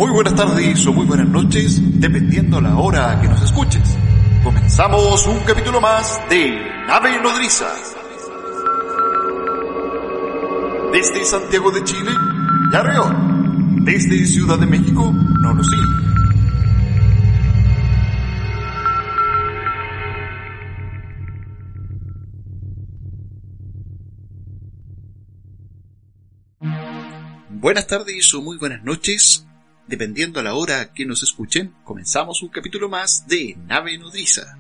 Muy buenas tardes o muy buenas noches, dependiendo la hora que nos escuches. Comenzamos un capítulo más de Nave Nodriza. Desde Santiago de Chile, Yarrión. Desde Ciudad de México, Nolosí. Buenas tardes o muy buenas noches, dependiendo a la hora que nos escuchen, comenzamos un capítulo más de Nave Nodriza.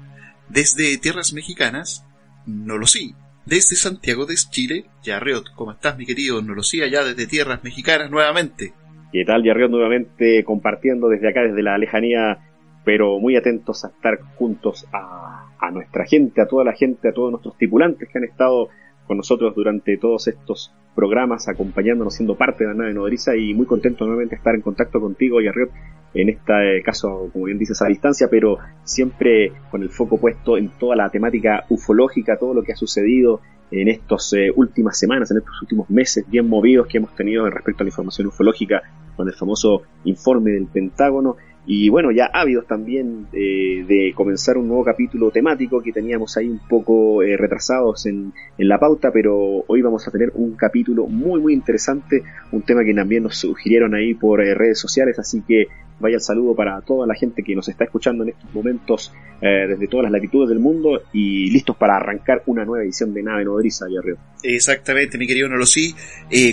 Desde tierras mexicanas, Nolosí. Desde Santiago de Chile, Yarriot. ¿Cómo estás, mi querido Nolosí, allá desde tierras mexicanas nuevamente? ¿Qué tal, Yarriot? Nuevamente compartiendo desde acá, desde la lejanía, pero muy atentos a estar juntos a nuestra gente, a toda la gente, a todos nuestros tripulantes que han estado con nosotros durante todos estos programas, acompañándonos, siendo parte de la Nave Nodriza, y muy contento nuevamente de estar en contacto contigo, Yarriot, en este caso, como bien dices, a distancia, pero siempre con el foco puesto en toda la temática ufológica, todo lo que ha sucedido en estas últimas semanas, en estos últimos meses bien movidos que hemos tenido respecto a la información ufológica, con el famoso informe del Pentágono. Y bueno, ya ávidos también de comenzar un nuevo capítulo temático que teníamos ahí un poco retrasados en la pauta, pero hoy vamos a tener un capítulo muy muy interesante, un tema que también nos sugirieron ahí por redes sociales, así que vaya el saludo para toda la gente que nos está escuchando en estos momentos desde todas las latitudes del mundo y listos para arrancar una nueva edición de Nave Nodriza, Yarriot. Exactamente, mi querido Nolosí,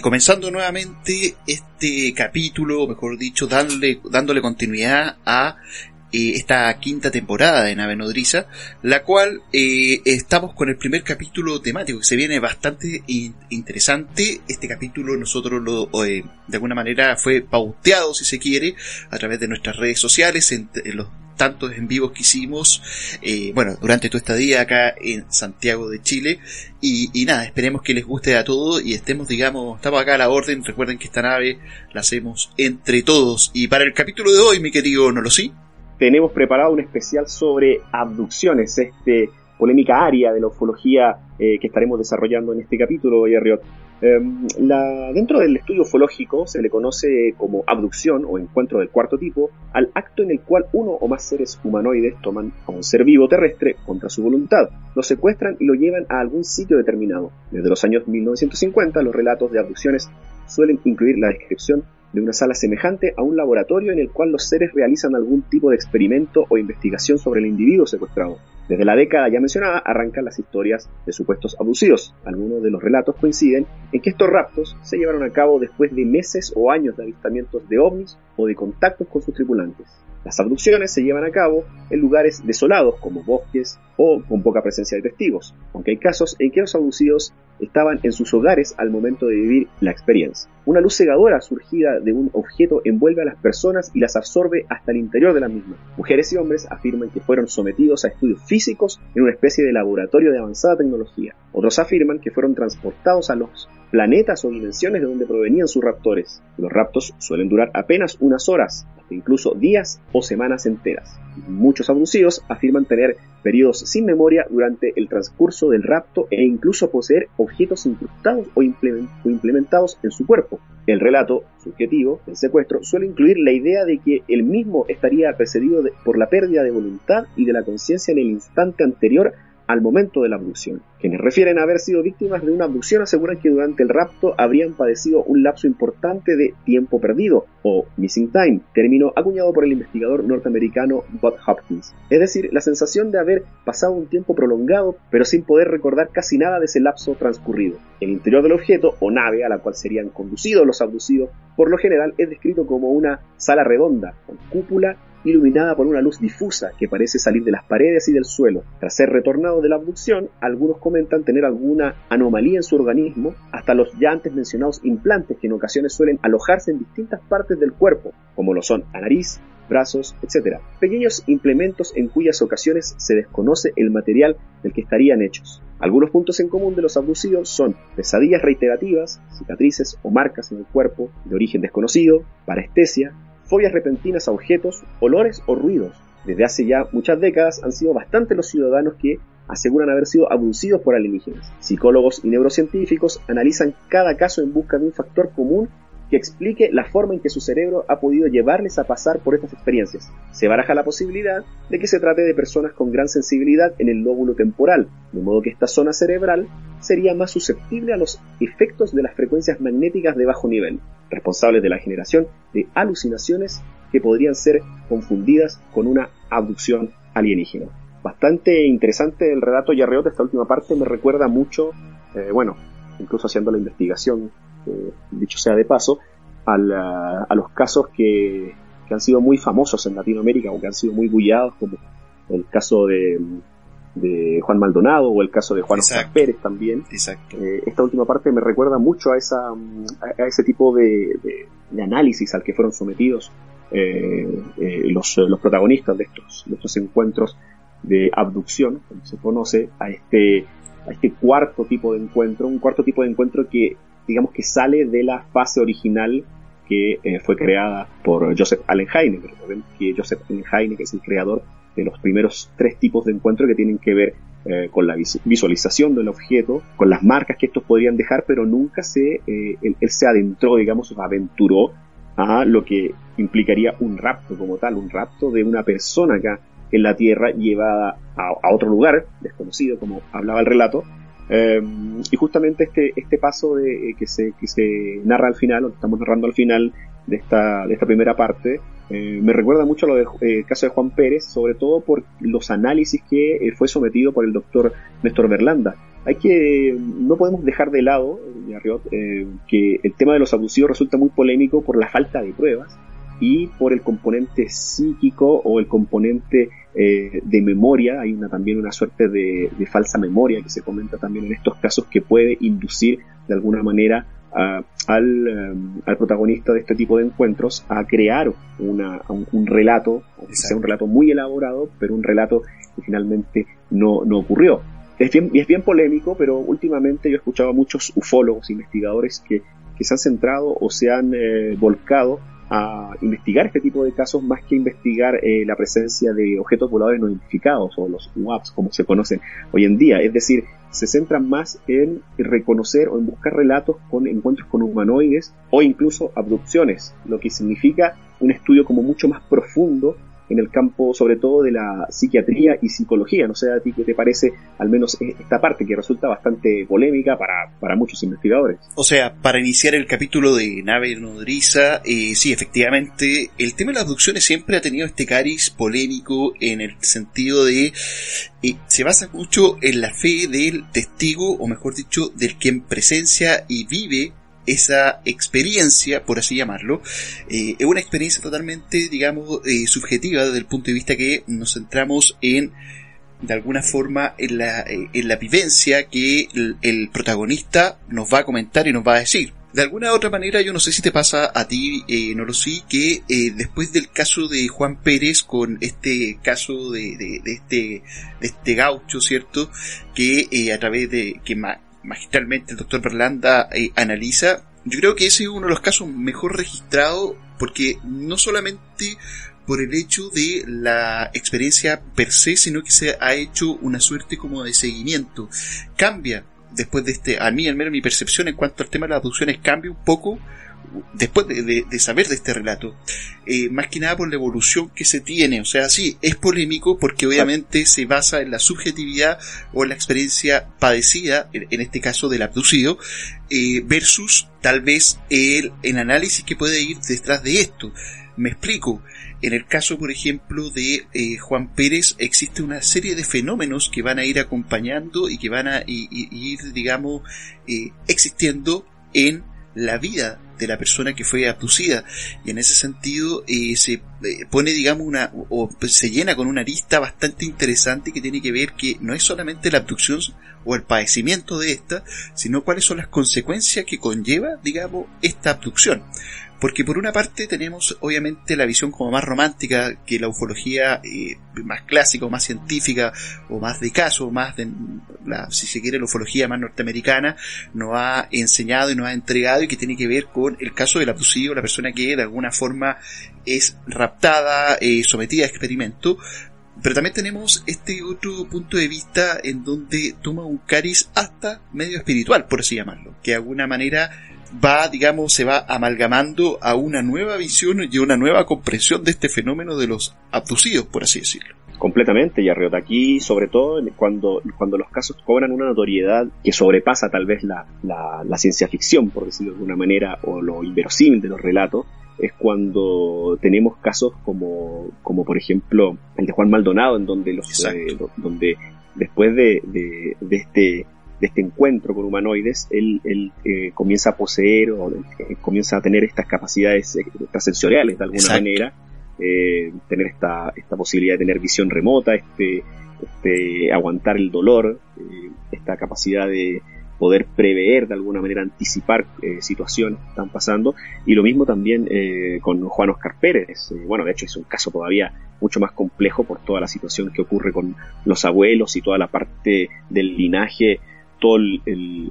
comenzando nuevamente este capítulo, mejor dicho, dándole continuidad a esta quinta temporada de Nave Nodriza, la cual estamos con el primer capítulo temático que se viene bastante interesante. Este capítulo nosotros de alguna manera fue pauteado, si se quiere, a través de nuestras redes sociales, en los tantos en vivos que hicimos durante tu estadía acá en Santiago de Chile, y nada, esperemos que les guste a todos y estamos acá a la orden. Recuerden que esta nave la hacemos entre todos. Y para el capítulo de hoy, mi querido Nolosí, tenemos preparado un especial sobre abducciones, polémica área de la ufología que estaremos desarrollando en este capítulo, Yarriot. Dentro del estudio ufológico se le conoce como abducción o encuentro del cuarto tipo al acto en el cual uno o más seres humanoides toman a un ser vivo terrestre contra su voluntad, lo secuestran y lo llevan a algún sitio determinado. Desde los años 1950 los relatos de abducciones suelen incluir la descripción de una sala semejante a un laboratorio en el cual los seres realizan algún tipo de experimento o investigación sobre el individuo secuestrado. Desde la década ya mencionada arrancan las historias de supuestos abducidos. Algunos de los relatos coinciden en que estos raptos se llevaron a cabo después de meses o años de avistamientos de ovnis o de contactos con sus tripulantes. Las abducciones se llevan a cabo en lugares desolados como bosques o con poca presencia de testigos, aunque hay casos en que los abducidos estaban en sus hogares al momento de vivir la experiencia. Una luz cegadora surgida de un objeto envuelve a las personas y las absorbe hasta el interior de la misma. Mujeres y hombres afirman que fueron sometidos a estudios físicos en una especie de laboratorio de avanzada tecnología. Otros afirman que fueron transportados a los planetas o dimensiones de donde provenían sus raptores. Los raptos suelen durar apenas unas horas, hasta incluso días o semanas enteras. Muchos abducidos afirman tener periodos sin memoria durante el transcurso del rapto e incluso poseer objetos incrustados o implementados en su cuerpo. El relato subjetivo del secuestro suele incluir la idea de que el mismo estaría precedido por la pérdida de voluntad y de la conciencia en el instante anterior al momento de la abducción. Quienes refieren a haber sido víctimas de una abducción aseguran que durante el rapto habrían padecido un lapso importante de tiempo perdido, o missing time, término acuñado por el investigador norteamericano Bob Hopkins. Es decir, la sensación de haber pasado un tiempo prolongado, pero sin poder recordar casi nada de ese lapso transcurrido. El interior del objeto, o nave a la cual serían conducidos los abducidos, por lo general es descrito como una sala redonda, con cúpula iluminada por una luz difusa que parece salir de las paredes y del suelo. Tras ser retornado de la abducción, algunos comentan tener alguna anomalía en su organismo, hasta los ya antes mencionados implantes que en ocasiones suelen alojarse en distintas partes del cuerpo, como lo son la nariz, brazos, etc. Pequeños implementos en cuyas ocasiones se desconoce el material del que estarían hechos. Algunos puntos en común de los abducidos son pesadillas reiterativas, cicatrices o marcas en el cuerpo de origen desconocido, parestesia, fobias repentinas a objetos, olores o ruidos. Desde hace ya muchas décadas han sido bastantes los ciudadanos que aseguran haber sido abducidos por alienígenas. Psicólogos y neurocientíficos analizan cada caso en busca de un factor común que explique la forma en que su cerebro ha podido llevarles a pasar por estas experiencias. Se baraja la posibilidad de que se trate de personas con gran sensibilidad en el lóbulo temporal, de modo que esta zona cerebral sería más susceptible a los efectos de las frecuencias magnéticas de bajo nivel, responsables de la generación de alucinaciones que podrían ser confundidas con una abducción alienígena. Bastante interesante el relato de Yarriot. Esta última parte me recuerda mucho, incluso haciendo la investigación, dicho sea de paso, a los casos que han sido muy famosos en Latinoamérica o que han sido muy bullados, como el caso de Juan Maldonado o el caso de Juan Oscar Pérez también. Exacto. Esta última parte me recuerda mucho a ese tipo de análisis al que fueron sometidos los protagonistas de estos encuentros de abducción, como se conoce, a este cuarto tipo de encuentro, un cuarto tipo de encuentro que digamos que sale de la fase original que fue creada por Joseph Allen Hynek. Recordemos que Joseph Allen Hynek es el creador de los primeros 3 tipos de encuentro que tienen que ver con la visualización del objeto, con las marcas que estos podrían dejar, pero nunca él se adentró, digamos, aventuró a lo que implicaría un rapto como tal, un rapto de una persona acá en la Tierra llevada a otro lugar desconocido, como hablaba el relato. Y justamente este paso que se narra al final, o que estamos narrando al final de esta primera parte, me recuerda mucho a lo del caso de Juan Pérez, sobre todo por los análisis que fue sometido por el doctor Néstor Berlanda. No podemos dejar de lado, Yarriot, que el tema de los abusivos resulta muy polémico por la falta de pruebas y por el componente psíquico o el componente de memoria. Hay también una suerte de falsa memoria que se comenta también en estos casos, que puede inducir de alguna manera al protagonista de este tipo de encuentros a crear un relato, que sea un relato muy elaborado, pero un relato que finalmente no ocurrió. Es bien polémico, pero últimamente yo he escuchado a muchos ufólogos, investigadores que se han centrado o se han volcado a investigar este tipo de casos más que investigar la presencia de objetos voladores no identificados, o los UAPs como se conocen hoy en día. Es decir, se centran más en reconocer o en buscar relatos con encuentros con humanoides o incluso abducciones, lo que significa un estudio como mucho más profundo en el campo, sobre todo de la psiquiatría y psicología. No sé a ti qué te parece, al menos esta parte que resulta bastante polémica para muchos investigadores. O sea, para iniciar el capítulo de Nave Nodriza, sí, efectivamente, el tema de las abducciones siempre ha tenido este cariz polémico en el sentido de se basa mucho en la fe del testigo, o mejor dicho, del quien presencia y vive esa experiencia, por así llamarlo. Es una experiencia totalmente, digamos, subjetiva, desde el punto de vista que nos centramos de alguna forma, en la vivencia que el protagonista nos va a comentar y nos va a decir. De alguna u otra manera, yo no sé si te pasa a ti, no lo sé, que después del caso de Juan Pérez, con este caso de este gaucho, ¿cierto?, que a través de que magistralmente el doctor Berlanda analiza, yo creo que ese es uno de los casos mejor registrados, porque no solamente por el hecho de la experiencia per se, sino que se ha hecho una suerte como de seguimiento. Cambia después de al menos mi percepción en cuanto al tema de las abducciones cambia un poco después de saber de este relato, más que nada por la evolución que se tiene. O sea, sí, es polémico porque obviamente se basa en la subjetividad o en la experiencia padecida, en este caso del abducido, versus tal vez el análisis que puede ir detrás de esto. Me explico. En el caso, por ejemplo, de Juan Pérez, existe una serie de fenómenos que van a ir acompañando y que van a ir, digamos, existiendo en la vida de la persona que fue abducida, y en ese sentido se pone, digamos, se llena con una arista bastante interesante que tiene que ver que no es solamente la abducción o el padecimiento de esta, sino cuáles son las consecuencias que conlleva, digamos, esta abducción. Porque por una parte tenemos obviamente la visión como más romántica, que la ufología más clásica o más científica o más de caso, más de si se quiere la ufología más norteamericana, nos ha enseñado y nos ha entregado, y que tiene que ver con el caso del abducido, la persona que de alguna forma es raptada, sometida a experimento. Pero también tenemos este otro punto de vista en donde toma un cariz hasta medio espiritual, por así llamarlo, que de alguna manera se va amalgamando a una nueva visión y una nueva comprensión de este fenómeno de los abducidos, por así decirlo. Completamente, Yarriot. Aquí, sobre todo, cuando los casos cobran una notoriedad que sobrepasa tal vez la ciencia ficción, por decirlo de alguna manera, o lo inverosímil de los relatos, es cuando tenemos casos como por ejemplo el de Juan Maldonado, en donde donde después de este encuentro con humanoides, él comienza a poseer o comienza a tener estas capacidades extrasensoriales de alguna manera, tener esta posibilidad de tener visión remota, aguantar el dolor, esta capacidad de poder prever, de alguna manera anticipar situaciones que están pasando, y lo mismo también con Juan Oscar Pérez. Bueno, de hecho es un caso todavía mucho más complejo por toda la situación que ocurre con los abuelos y toda la parte del linaje, toda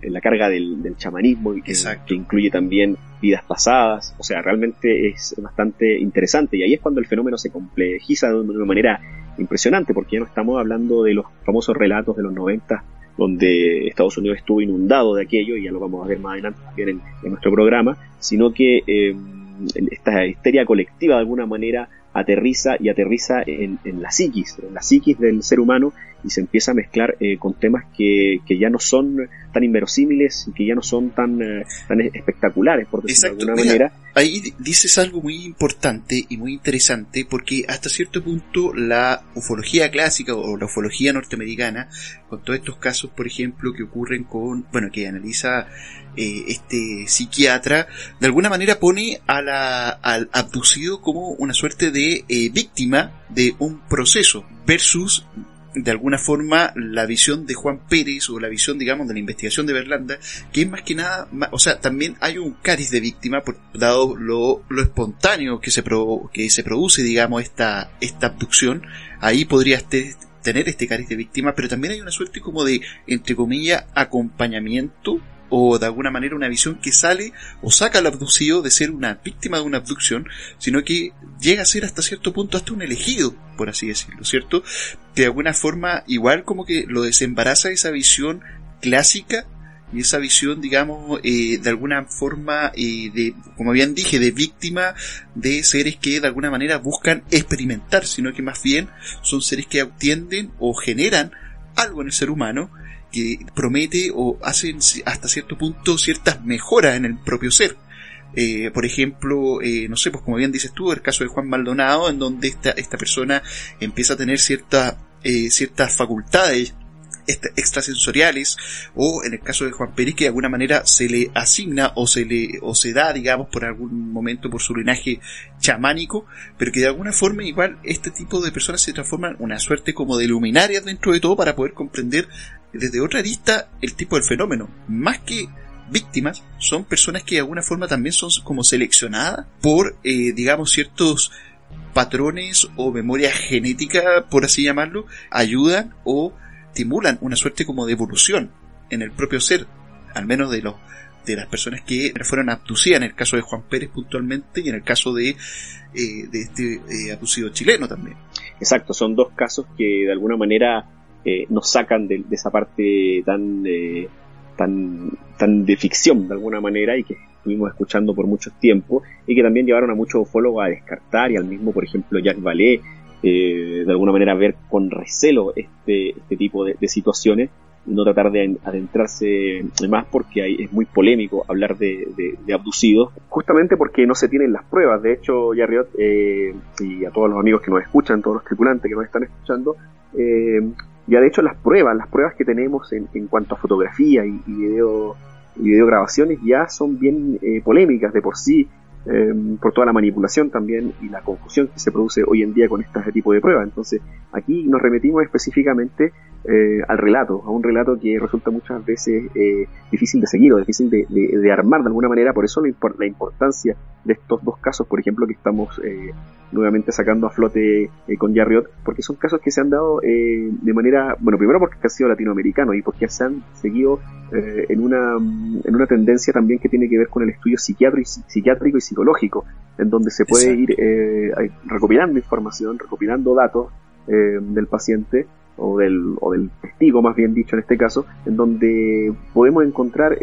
la carga del chamanismo, y que incluye también vidas pasadas. O sea, realmente es bastante interesante, y ahí es cuando el fenómeno se complejiza de una manera impresionante, porque ya no estamos hablando de los famosos relatos de los 90, donde Estados Unidos estuvo inundado de aquello, y ya lo vamos a ver más adelante también en nuestro programa, sino que esta histeria colectiva de alguna manera aterriza en la psiquis del ser humano, y se empieza a mezclar con temas que ya no son tan inverosímiles y que ya no son tan espectaculares, por decirlo de alguna manera. Ahí dices algo muy importante y muy interesante, porque hasta cierto punto la ufología clásica o la ufología norteamericana, con todos estos casos, por ejemplo, que ocurren que analiza este psiquiatra, de alguna manera pone al abducido como una suerte de víctima de un proceso, versus de alguna forma la visión de Juan Pérez, o la visión, digamos, de la investigación de Berlanda, que es más que nada, o sea, también hay un cariz de víctima, dado lo espontáneo que se produce, digamos, esta abducción. Ahí podrías tener este cariz de víctima, pero también hay una suerte como de, entre comillas, acompañamiento, o de alguna manera una visión que sale o saca al abducido de ser una víctima de una abducción, sino que llega a ser hasta cierto punto hasta un elegido, por así decirlo, ¿cierto? Que de alguna forma igual como que lo desembaraza esa visión clásica, y esa visión, digamos, de alguna forma, como bien dije, de víctima de seres que de alguna manera buscan experimentar, sino que más bien son seres que tienden o generan algo en el ser humano que promete o hacen hasta cierto punto ciertas mejoras en el propio ser. Por ejemplo, no sé, pues como bien dices tú, el caso de Juan Maldonado, en donde esta persona empieza a tener ciertas facultades extrasensoriales, o en el caso de Juan Pérez, que de alguna manera se le asigna o se da, digamos, por algún momento por su linaje chamánico, pero que de alguna forma igual este tipo de personas se transforman en una suerte como de luminarias dentro de todo, para poder comprender desde otra arista el tipo del fenómeno. Más que víctimas, son personas que de alguna forma también son como seleccionadas por, digamos, ciertos patrones o memoria genética, por así llamarlo, ayudan o estimulan una suerte como de evolución en el propio ser, al menos de las personas que fueron abducidas, en el caso de Juan Pérez puntualmente, y en el caso de este abducido chileno también. Exacto, son dos casos que de alguna manera nos sacan de esa parte tan de ficción de alguna manera, y que estuvimos escuchando por mucho tiempo, y que también llevaron a muchos ufólogos a descartar, y al mismo, por ejemplo, Jacques Vallée, de alguna manera ver con recelo este tipo de situaciones, y no tratar de adentrarse más, porque es muy polémico hablar de abducidos, justamente porque no se tienen las pruebas. De hecho, Yarriot, y a todos los amigos que nos escuchan, todos los tripulantes que nos están escuchando, ya de hecho las pruebas que tenemos en cuanto a fotografía y videograbaciones ya son bien polémicas de por sí, por toda la manipulación también y la confusión que se produce hoy en día con este tipo de pruebas. Entonces aquí nos remitimos específicamente al relato, a un relato que resulta muchas veces difícil de seguir o difícil de armar de alguna manera. Por eso la importancia de estos dos casos, por ejemplo, que estamos nuevamente sacando a flote con Yarriot, porque son casos que se han dado de manera, bueno, primero porque han sido latinoamericanos, y porque se han seguido en una tendencia también que tiene que ver con el estudio psiquiátrico y psicológico, en donde se puede ir recopilando información, recopilando datos del paciente, del testigo, más bien dicho en este caso, en donde podemos encontrar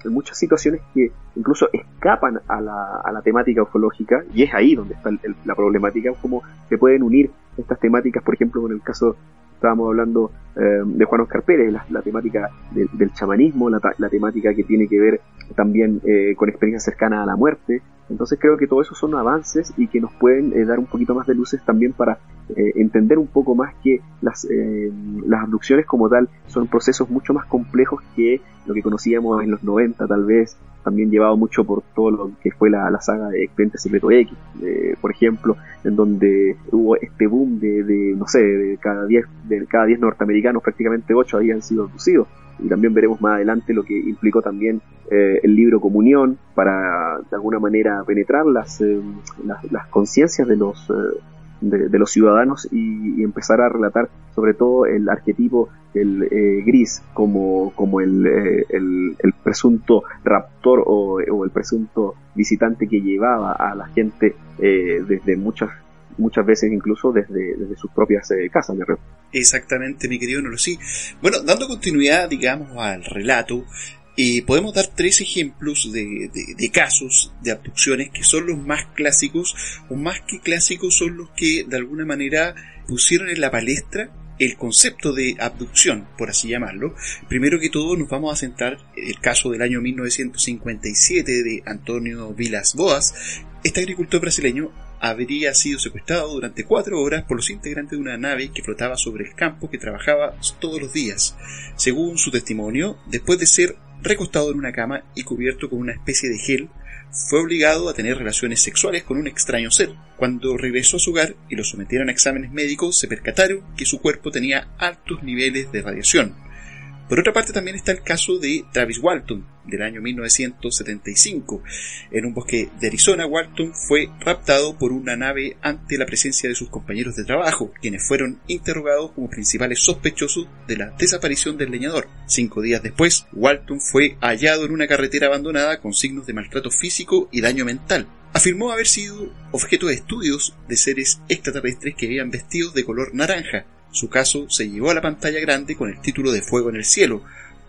muchas situaciones que incluso escapan a la temática ufológica, y es ahí donde está la problemática, cómo se pueden unir estas temáticas, por ejemplo, con el caso, estábamos hablando de Juan Oscar Pérez, la temática del chamanismo, la temática que tiene que ver también con experiencias cercanas a la muerte. Entonces creo que todo eso son avances y que nos pueden dar un poquito más de luces también para entender un poco más que las abducciones como tal son procesos mucho más complejos que lo que conocíamos en los 90 tal vez, también llevado mucho por todo lo que fue la saga de Expediente Secreto X, por ejemplo, en donde hubo este boom de cada 10 norteamericanos, prácticamente 8 habían sido abducidos. Y también veremos más adelante lo que implicó también el libro Comunión para de alguna manera penetrar las conciencias de los ciudadanos y empezar a relatar sobre todo el arquetipo del gris como el presunto raptor o el presunto visitante que llevaba a la gente desde muchas veces incluso desde sus propias casas. Exactamente, mi querido Nolosí. Bueno, dando continuidad, digamos, al relato, podemos dar 3 ejemplos de casos de abducciones que son los más clásicos, o más que clásicos son los que de alguna manera pusieron en la palestra el concepto de abducción, por así llamarlo. Primero que todo nos vamos a centrar en el caso del año 1957 de Antonio Vilas Boas. Este agricultor brasileño habría sido secuestrado durante 4 horas por los integrantes de una nave que flotaba sobre el campo que trabajaba todos los días. Según su testimonio, después de ser recostado en una cama y cubierto con una especie de gel, fue obligado a tener relaciones sexuales con un extraño ser. Cuando regresó a su hogar y lo sometieron a exámenes médicos, se percataron que su cuerpo tenía altos niveles de radiación. Por otra parte, también está el caso de Travis Walton, del año 1975. En un bosque de Arizona, Walton fue raptado por una nave ante la presencia de sus compañeros de trabajo, quienes fueron interrogados como principales sospechosos de la desaparición del leñador. 5 días después, Walton fue hallado en una carretera abandonada con signos de maltrato físico y daño mental. Afirmó haber sido objeto de estudios de seres extraterrestres que habían vestidos de color naranja. Su caso se llevó a la pantalla grande con el título de Fuego en el Cielo,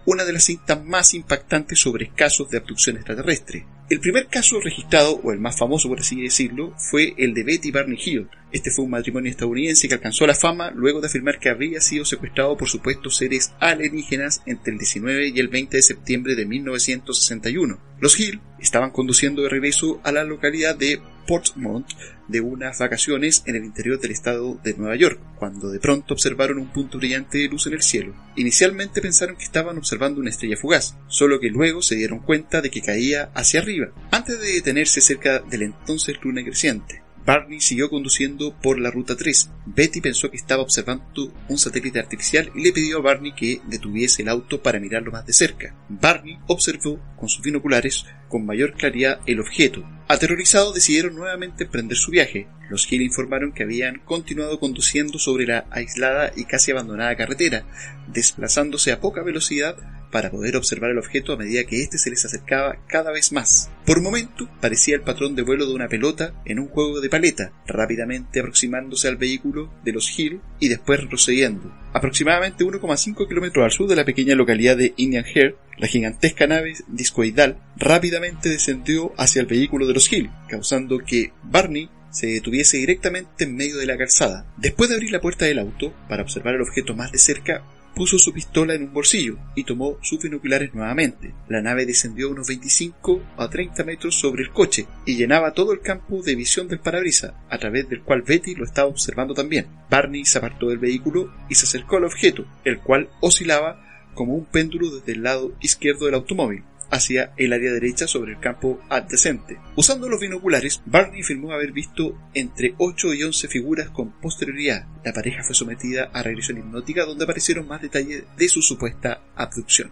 una de las cintas más impactantes sobre casos de abducción extraterrestre. El primer caso registrado, o el más famoso por así decirlo, fue el de Betty Barney Hill. Este fue un matrimonio estadounidense que alcanzó la fama luego de afirmar que habría sido secuestrado por supuestos seres alienígenas entre el 19 y el 20 de septiembre de 1961. Los Hill estaban conduciendo de regreso a la localidad de Portsmouth de unas vacaciones en el interior del estado de Nueva York, cuando de pronto observaron un punto brillante de luz en el cielo. Inicialmente pensaron que estaban observando una estrella fugaz, solo que luego se dieron cuenta de que caía hacia arriba, antes de detenerse cerca del entonces luna creciente. Barney siguió conduciendo por la ruta 3. Betty pensó que estaba observando un satélite artificial y le pidió a Barney que detuviese el auto para mirarlo más de cerca. Barney observó con sus binoculares con mayor claridad el objeto. Aterrorizados decidieron nuevamente emprender su viaje. Los Hill informaron que habían continuado conduciendo sobre la aislada y casi abandonada carretera, desplazándose a poca velocidad para poder observar el objeto a medida que éste se les acercaba cada vez más. Por un momento parecía el patrón de vuelo de una pelota en un juego de paleta, rápidamente aproximándose al vehículo de los Hill y después retrocediendo. Aproximadamente 1,5 kilómetros al sur de la pequeña localidad de Indian Head, la gigantesca nave discoidal rápidamente descendió hacia el vehículo de los Hill, causando que Barney se detuviese directamente en medio de la calzada. Después de abrir la puerta del auto para observar el objeto más de cerca, puso su pistola en un bolsillo y tomó sus binoculares nuevamente. La nave descendió unos 25 a 30 metros sobre el coche y llenaba todo el campo de visión del parabrisas, a través del cual Betty lo estaba observando también. Barney se apartó del vehículo y se acercó al objeto, el cual oscilaba como un péndulo desde el lado izquierdo del automóvil hacia el área derecha sobre el campo adyacente. Usando los binoculares, Barney afirmó haber visto entre 8 y 11 figuras con posterioridad. La pareja fue sometida a regresión hipnótica, donde aparecieron más detalles de su supuesta abducción.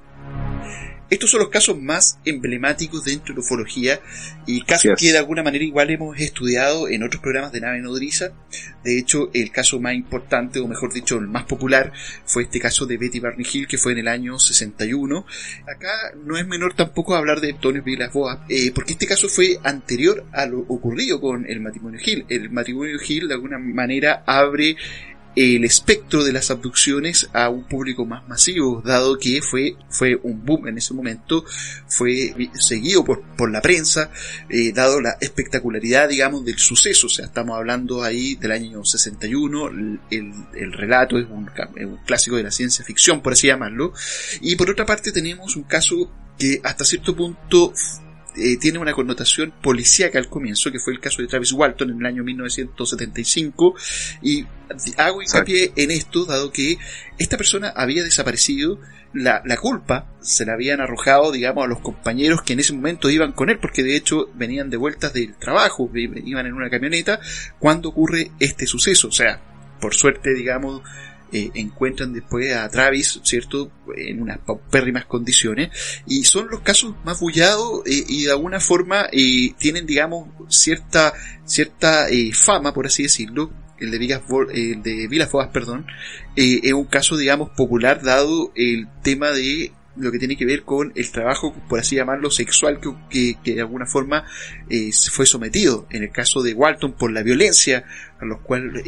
Estos son los casos más emblemáticos dentro de la ufología y casos que de alguna manera igual hemos estudiado en otros programas de Nave Nodriza. De hecho, el caso más importante, o mejor dicho, el más popular, fue este caso de Betty Barney Hill, que fue en el año 61. Acá no es menor tampoco hablar de Antonio Vilas Boas, porque este caso fue anterior a lo ocurrido con el matrimonio Hill. El matrimonio Hill de alguna manera abre el espectro de las abducciones a un público más masivo, dado que fue un boom en ese momento, fue seguido por la prensa, dado la espectacularidad, digamos, del suceso. O sea, estamos hablando ahí del año 61, el relato es un clásico de la ciencia ficción, por así llamarlo, y por otra parte tenemos un caso que hasta cierto punto tiene una connotación policíaca al comienzo, que fue el caso de Travis Walton en el año 1975, y hago hincapié en esto dado que esta persona había desaparecido. La culpa se la habían arrojado, digamos, a los compañeros que en ese momento iban con él, porque de hecho venían de vueltas del trabajo, iban en una camioneta cuando ocurre este suceso. O sea, por suerte, digamos, encuentran después a Travis, ¿cierto?, en unas paupérrimas condiciones, y son los casos más bullados y de alguna forma tienen, digamos, cierta fama, por así decirlo. El de Villas-Boas, es un caso, digamos, popular, dado el tema de lo que tiene que ver con el trabajo, por así llamarlo, sexual que de alguna forma fue sometido, en el caso de Walton, por la violencia a lo cual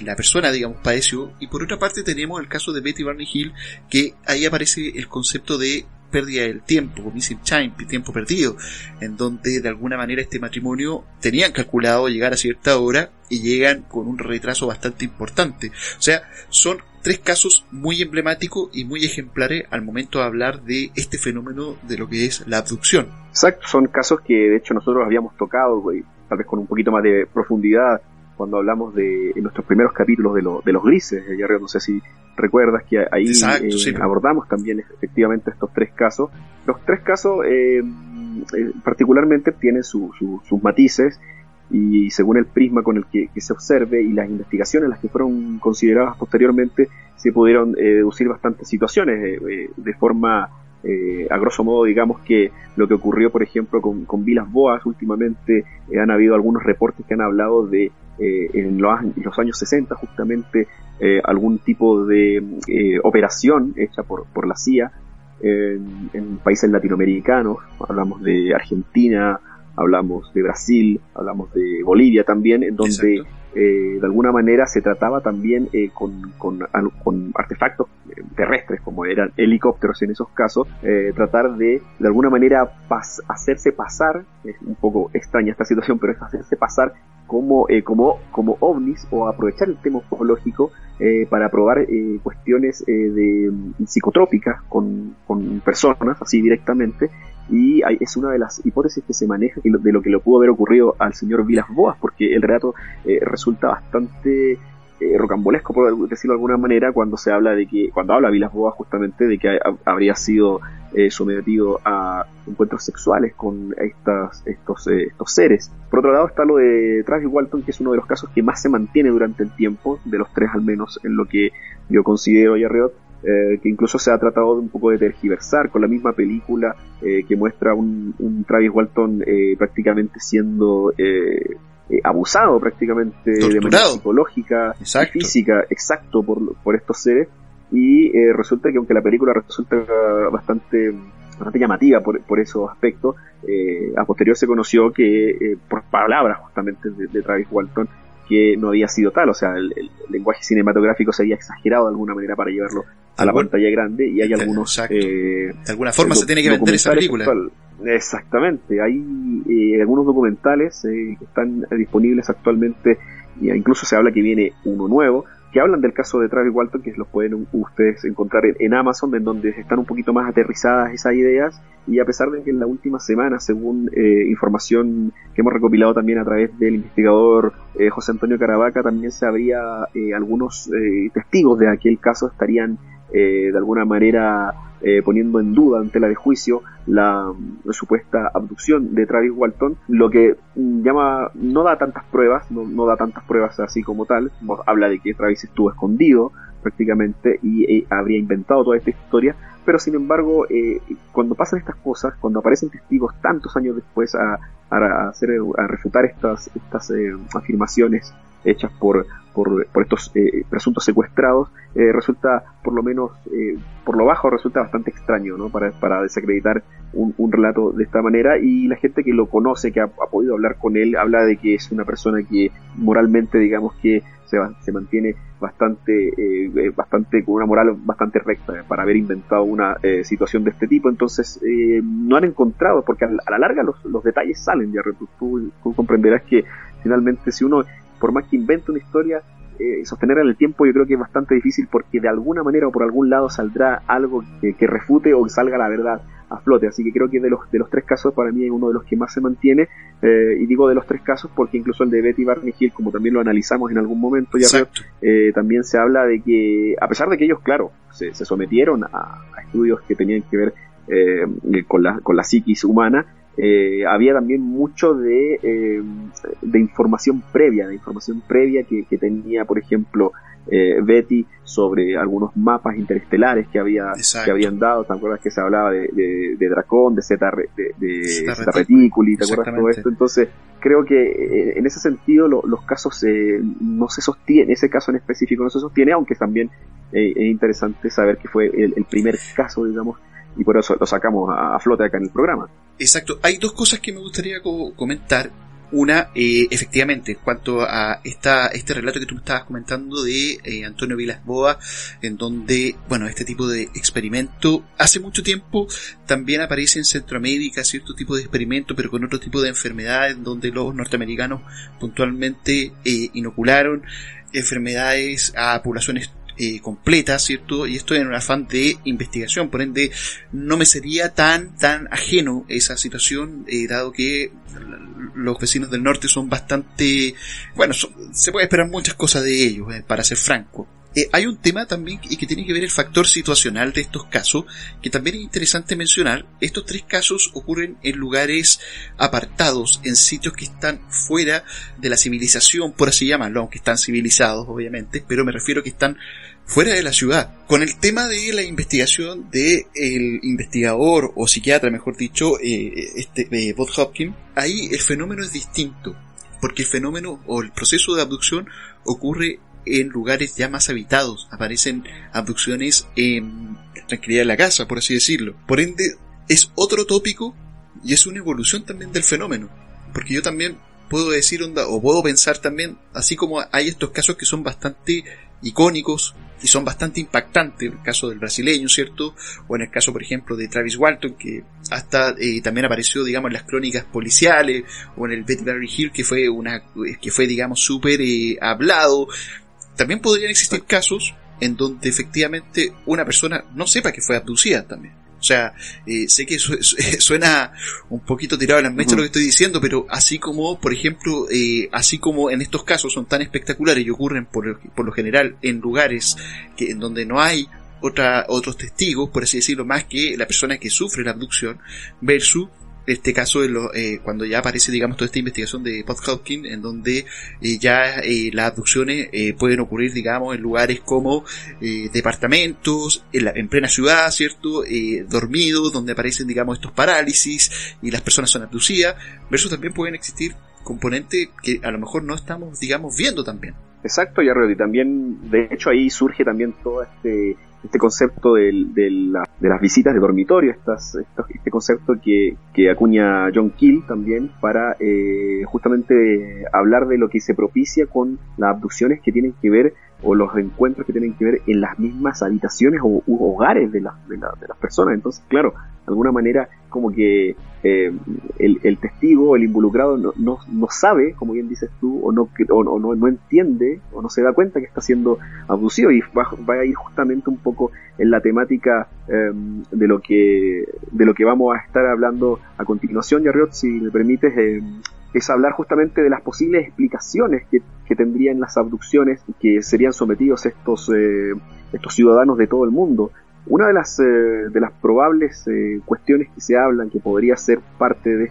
la persona, digamos, padeció. Y por otra parte tenemos el caso de Betty Barney Hill, que ahí aparece el concepto de pérdida del tiempo, missing time, tiempo perdido, en donde de alguna manera este matrimonio tenían calculado llegar a cierta hora y llegan con un retraso bastante importante. O sea, son 3 casos muy emblemáticos y muy ejemplares al momento de hablar de este fenómeno de lo que es la abducción. Exacto, son casos que de hecho nosotros habíamos tocado, tal vez con un poquito más de profundidad, cuando hablamos en nuestros primeros capítulos de los grises. No sé si recuerdas que ahí exacto, sí, abordamos también efectivamente estos 3 casos. Los 3 casos particularmente tienen sus matices, y según el prisma con el que se observe y las investigaciones las que fueron consideradas posteriormente, se pudieron deducir bastantes situaciones de forma, a grosso modo, digamos que lo que ocurrió, por ejemplo, con Villas-Boas últimamente, han habido algunos reportes que han hablado de en los años 60 justamente algún tipo de operación hecha por la CIA en países latinoamericanos. Hablamos de Argentina, hablamos de Brasil, hablamos de Bolivia también, en donde de alguna manera se trataba también con artefactos terrestres, como eran helicópteros en esos casos, tratar de alguna manera hacerse pasar, es un poco extraña esta situación, pero es hacerse pasar como ovnis, o aprovechar el tema ufológico para probar cuestiones psicotrópicas con personas, así directamente. Y es una de las hipótesis que se maneja de lo que le pudo haber ocurrido al señor Villas-Boas, porque el relato resulta bastante rocambolesco, por decirlo de alguna manera, cuando habla Villas-Boas justamente de que habría sido sometido a encuentros sexuales con estos seres. Por otro lado está lo de Travis Walton, que es uno de los casos que más se mantiene durante el tiempo, de los 3 al menos, en lo que yo considero, Yarriot, que incluso se ha tratado de un poco de tergiversar con la misma película que muestra un Travis Walton prácticamente siendo abusado prácticamente, torturado, de manera psicológica y física, exacto, por estos seres. Y resulta que, aunque la película resulta bastante llamativa por esos aspectos, a posterior se conoció que por palabras justamente de Travis Walton, que no había sido tal. O sea, el lenguaje cinematográfico se había exagerado de de alguna manera para llevarlo a la pantalla grande, y hay algunos... de alguna forma se tiene que vender esa película. Exactamente, hay algunos documentales que están disponibles actualmente, y incluso se habla que viene uno nuevo, que hablan del caso de Travis Walton, que los pueden ustedes encontrar en Amazon, en donde están un poquito más aterrizadas esas ideas. Y a pesar de que en la última semana, según información que hemos recopilado también a través del investigador José Antonio Caravaca, también se habría algunos testigos de aquel caso estarían de alguna manera poniendo en duda en tela de juicio la supuesta abducción de Travis Walton, lo que no da tantas pruebas así como tal. Habla de que Travis estuvo escondido prácticamente y habría inventado toda esta historia, pero sin embargo cuando pasan estas cosas, cuando aparecen testigos tantos años después a refutar estas afirmaciones hechas por por estos presuntos secuestrados, resulta, por lo menos, por lo bajo, resulta bastante extraño, ¿no? Para desacreditar un relato de esta manera. Y la gente que lo conoce, que ha podido hablar con él, habla de que es una persona que moralmente, digamos, que se mantiene bastante con una moral bastante recta para haber inventado una situación de este tipo. Entonces no han encontrado, porque a la larga los detalles salen. Ya tú comprenderás que finalmente, si uno, por más que invente una historia, sostenerla en el tiempo, yo creo que es bastante difícil, porque de alguna manera o por algún lado saldrá algo que refute o salga la verdad a flote. Así que creo que de los tres casos, para mí es uno de los que más se mantiene, y digo de los tres casos porque incluso el de Betty Barney Hill, como también lo analizamos en algún momento ya, también se habla de que, a pesar de que ellos, claro, se sometieron a estudios que tenían que ver con la psiquis humana, había también mucho de información previa, que tenía, por ejemplo, Betty, sobre algunos mapas interestelares que habían dado. ¿Te acuerdas que se hablaba de Dracón, de Zeta Reticuli? ¿Te acuerdas todo esto? Entonces creo que en ese sentido los casos no se sostienen, ese caso en específico no se sostiene, aunque también es interesante saber que fue el primer caso, digamos, y por eso lo sacamos a flote acá en el programa. Exacto. Hay dos cosas que me gustaría comentar. Una, efectivamente, en cuanto a este relato que tú me estabas comentando de Antonio Villas-Boas, en donde, bueno, este tipo de experimento hace mucho tiempo también aparece en Centroamérica, cierto tipo de experimento, pero con otro tipo de enfermedades, donde los norteamericanos puntualmente inocularon enfermedades a poblaciones completas, ¿cierto? Y esto en un afán de investigación, por ende no me sería tan ajeno esa situación, dado que los vecinos del norte son bastante, bueno, se puede esperar muchas cosas de ellos, para ser franco. Hay un tema también que tiene que ver el factor situacional de estos casos, que también es interesante mencionar. Estos tres casos ocurren en lugares apartados, en sitios que están fuera de la civilización, por así llamarlo, aunque están civilizados, obviamente, pero me refiero a que están fuera de la ciudad. Con el tema de la investigación del investigador, o psiquiatra, mejor dicho, Bob Hopkins, ahí el fenómeno es distinto, porque el fenómeno o el proceso de abducción ocurre en lugares ya más habitados. Aparecen abducciones en tranquilidad de la casa, por así decirlo. Por ende, es otro tópico y es una evolución también del fenómeno. Porque yo también puedo decir, o puedo pensar también, así como hay estos casos que son bastante icónicos y son bastante impactantes, en el caso del brasileño, ¿cierto? O en el caso, por ejemplo, de Travis Walton, que hasta también apareció, digamos, en las crónicas policiales, o en el Betty Barney Hill, que fue, digamos, súper hablado. También podrían existir casos en donde efectivamente una persona no sepa que fue abducida también. O sea, sé que suena un poquito tirado a las mechas lo que estoy diciendo, pero así como, por ejemplo, así como en estos casos son tan espectaculares y ocurren por lo general en lugares en donde no hay otros testigos, por así decirlo, más que la persona que sufre la abducción, versus este caso cuando ya aparece, digamos, toda esta investigación de Bob Hopkins, en donde ya las abducciones pueden ocurrir, digamos, en lugares como departamentos, en plena ciudad, ¿cierto? Dormidos, donde aparecen, digamos, estos parálisis y las personas son abducidas, versus también pueden existir componentes que a lo mejor no estamos, digamos, viendo también. Exacto, y también, de hecho, ahí surge también todo este concepto de las visitas de dormitorio, este concepto que acuña John Keel también para justamente hablar de lo que se propicia con las abducciones que tienen que ver, o los encuentros que tienen que ver en las mismas habitaciones u hogares de las personas. Entonces, claro, de alguna manera como que el testigo, el involucrado no sabe, como bien dices tú, o no entiende, o no se da cuenta que está siendo abducido, y va a ir justamente un poco en la temática de lo que vamos a estar hablando a continuación, Yarriot, si me permites, es hablar justamente de las posibles explicaciones que tendrían las abducciones que serían sometidos estos ciudadanos de todo el mundo. Una de las probables cuestiones que se hablan que podría ser parte de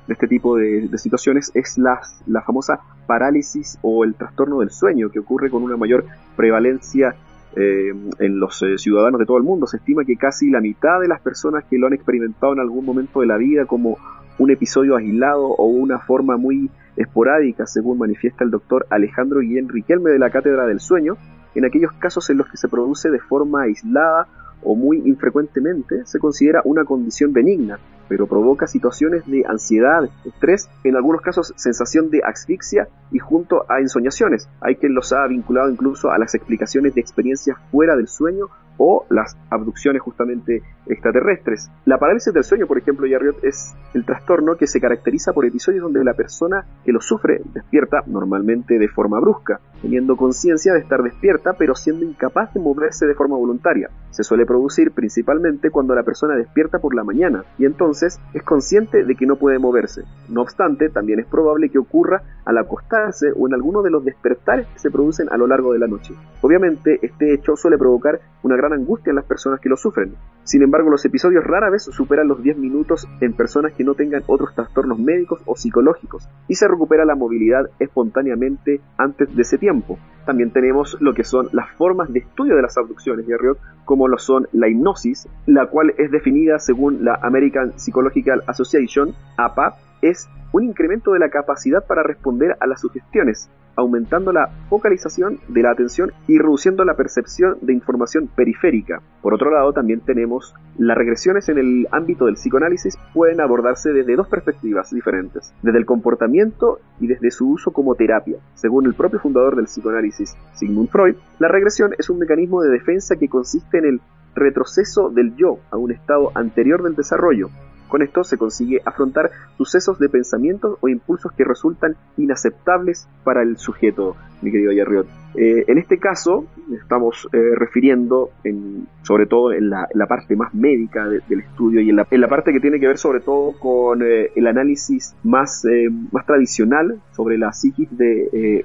este tipo de situaciones es la famosa parálisis o el trastorno del sueño, que ocurre con una mayor prevalencia en los ciudadanos de todo el mundo. Se estima que casi la mitad de las personas que lo han experimentado en algún momento de la vida como un episodio aislado o una forma muy esporádica, según manifiesta el doctor Alejandro Guillén Riquelme de la Cátedra del Sueño. En aquellos casos en los que se produce de forma aislada o muy infrecuentemente, se considera una condición benigna, pero provoca situaciones de ansiedad, estrés, en algunos casos sensación de asfixia y junto a ensoñaciones. Hay quien los ha vinculado incluso a las explicaciones de experiencias fuera del sueño o las abducciones justamente extraterrestres. La parálisis del sueño, por ejemplo, Yarriot, es el trastorno que se caracteriza por episodios donde la persona que lo sufre despierta normalmente de forma brusca, teniendo conciencia de estar despierta pero siendo incapaz de moverse de forma voluntaria. Se suele producir principalmente cuando la persona despierta por la mañana y entonces es consciente de que no puede moverse. No obstante, también es probable que ocurra al acostarse o en alguno de los despertares que se producen a lo largo de la noche. Obviamente, este hecho suele provocar una gran angustia en las personas que lo sufren. Sin embargo, los episodios rara vez superan los 10 minutos en personas que no tengan otros trastornos médicos o psicológicos y se recupera la movilidad espontáneamente antes de ese tiempo. También tenemos lo que son las formas de estudio de las abducciones, Yarriot, como lo son la hipnosis, la cual es definida según la American Psychological Association, APA, es un incremento de la capacidad para responder a las sugestiones, aumentando la focalización de la atención y reduciendo la percepción de información periférica. Por otro lado, también tenemos las regresiones en el ámbito del psicoanálisis pueden abordarse desde dos perspectivas diferentes, desde el comportamiento y desde su uso como terapia. Según el propio fundador del psicoanálisis, Sigmund Freud, la regresión es un mecanismo de defensa que consiste en el retroceso del yo a un estado anterior del desarrollo. Con esto se consigue afrontar sucesos de pensamientos o impulsos que resultan inaceptables para el sujeto, mi querido Yarriot. En este caso, estamos refiriendo sobre todo en la parte más médica del estudio y en la parte que tiene que ver sobre todo con el análisis más tradicional sobre la psiquis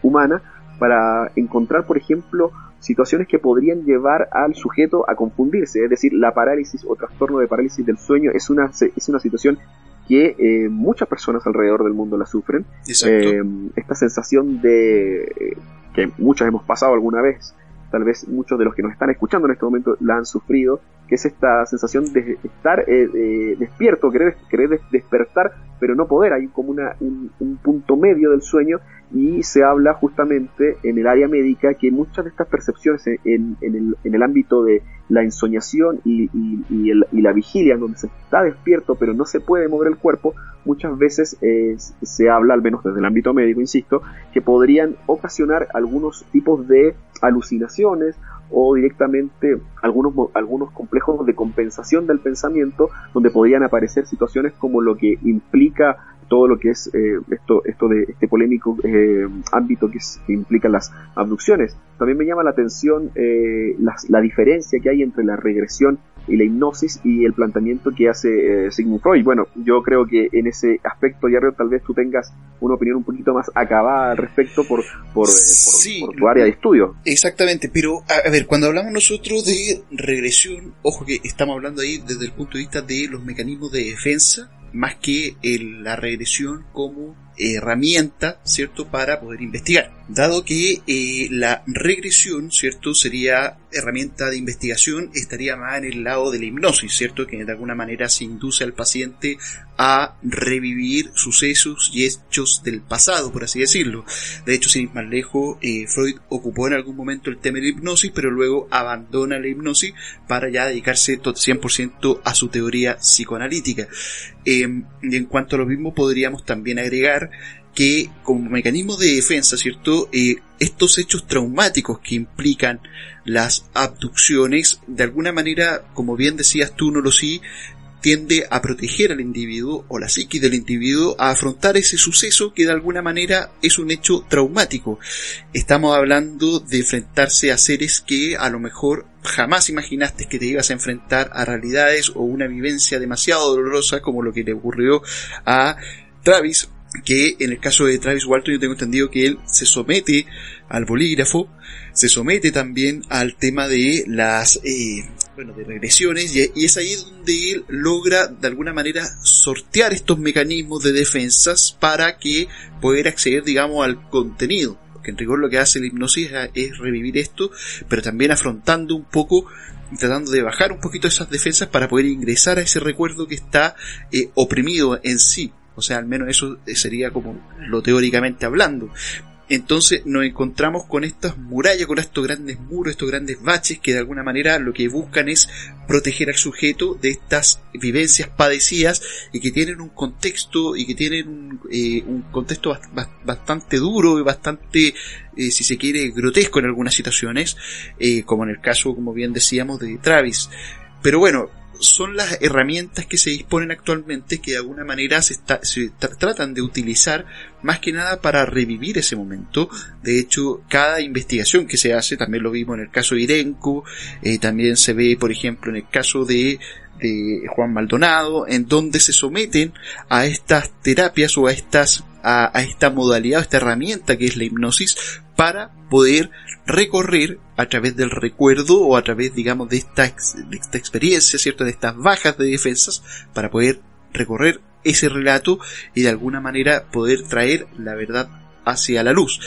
humana, para encontrar, por ejemplo, situaciones que podrían llevar al sujeto a confundirse, es decir, la parálisis o trastorno de parálisis del sueño es una situación que muchas personas alrededor del mundo la sufren. Esta sensación de que muchas hemos pasado alguna vez, tal vez muchos de los que nos están escuchando en este momento la han sufrido, que es esta sensación de estar despierto, querer despertar, pero no poder. Hay como un punto medio del sueño, y se habla justamente en el área médica que muchas de estas percepciones en el ámbito de la ensoñación y la vigilia, en donde se está despierto pero no se puede mover el cuerpo, muchas veces se habla, al menos desde el ámbito médico, insisto, que podrían ocasionar algunos tipos de alucinaciones o directamente algunos complejos de compensación del pensamiento, donde podrían aparecer situaciones como lo que implica todo lo que es esto de este polémico ámbito que implica las abducciones. También me llama la atención la diferencia que hay entre la regresión y la hipnosis y el planteamiento que hace Sigmund Freud. Bueno, yo creo que en ese aspecto, Yarriot, tal vez tú tengas una opinión un poquito más acabada al respecto por tu área de estudio. Exactamente, pero a ver, cuando hablamos nosotros de regresión, ojo que estamos hablando ahí desde el punto de vista de los mecanismos de defensa, más que la regresión como herramienta, ¿cierto?, para poder investigar. Dado que la regresión, ¿cierto?, sería herramienta de investigación, estaría más en el lado de la hipnosis, ¿cierto?, que de alguna manera se induce al paciente a revivir sucesos y hechos del pasado, por así decirlo. De hecho, sin ir más lejos, Freud ocupó en algún momento el tema de la hipnosis, pero luego abandona la hipnosis para ya dedicarse 100% a su teoría psicoanalítica. Y en cuanto a lo mismo, podríamos también agregar que como mecanismo de defensa, ¿cierto?, estos hechos traumáticos que implican las abducciones, de alguna manera, como bien decías tú, Nolosí, tiende a proteger al individuo o la psiquis del individuo a afrontar ese suceso que de alguna manera es un hecho traumático. Estamos hablando de enfrentarse a seres que a lo mejor jamás imaginaste que te ibas a enfrentar a realidades o una vivencia demasiado dolorosa como lo que le ocurrió a Travis, que en el caso de Travis Walton yo tengo entendido que él se somete al bolígrafo, se somete también al tema de las de regresiones, y es ahí donde él logra de alguna manera sortear estos mecanismos de defensas para que poder acceder, digamos, al contenido, porque en rigor lo que hace la hipnosis es revivir esto, pero también afrontando un poco, tratando de bajar un poquito esas defensas para poder ingresar a ese recuerdo que está oprimido en sí. O sea, al menos eso sería como lo teóricamente hablando. Entonces nos encontramos con estas murallas, con estos grandes muros, estos grandes baches que de alguna manera lo que buscan es proteger al sujeto de estas vivencias padecidas y que tienen un contexto y que tienen un contexto bastante duro y bastante, si se quiere, grotesco en algunas situaciones, como en el caso, como bien decíamos, de Travis. Pero bueno, son las herramientas que se disponen actualmente que de alguna manera se tratan de utilizar más que nada para revivir ese momento. De hecho, cada investigación que se hace, también lo vimos en el caso de Irenco, también se ve, por ejemplo, en el caso de Juan Maldonado, en donde se someten a estas terapias o a esta modalidad, a esta herramienta que es la hipnosis, para poder recorrer a través del recuerdo o a través, digamos, de esta experiencia, ¿cierto?, de estas bajas de defensas, para poder recorrer ese relato y de alguna manera poder traer la verdad hacia la luz.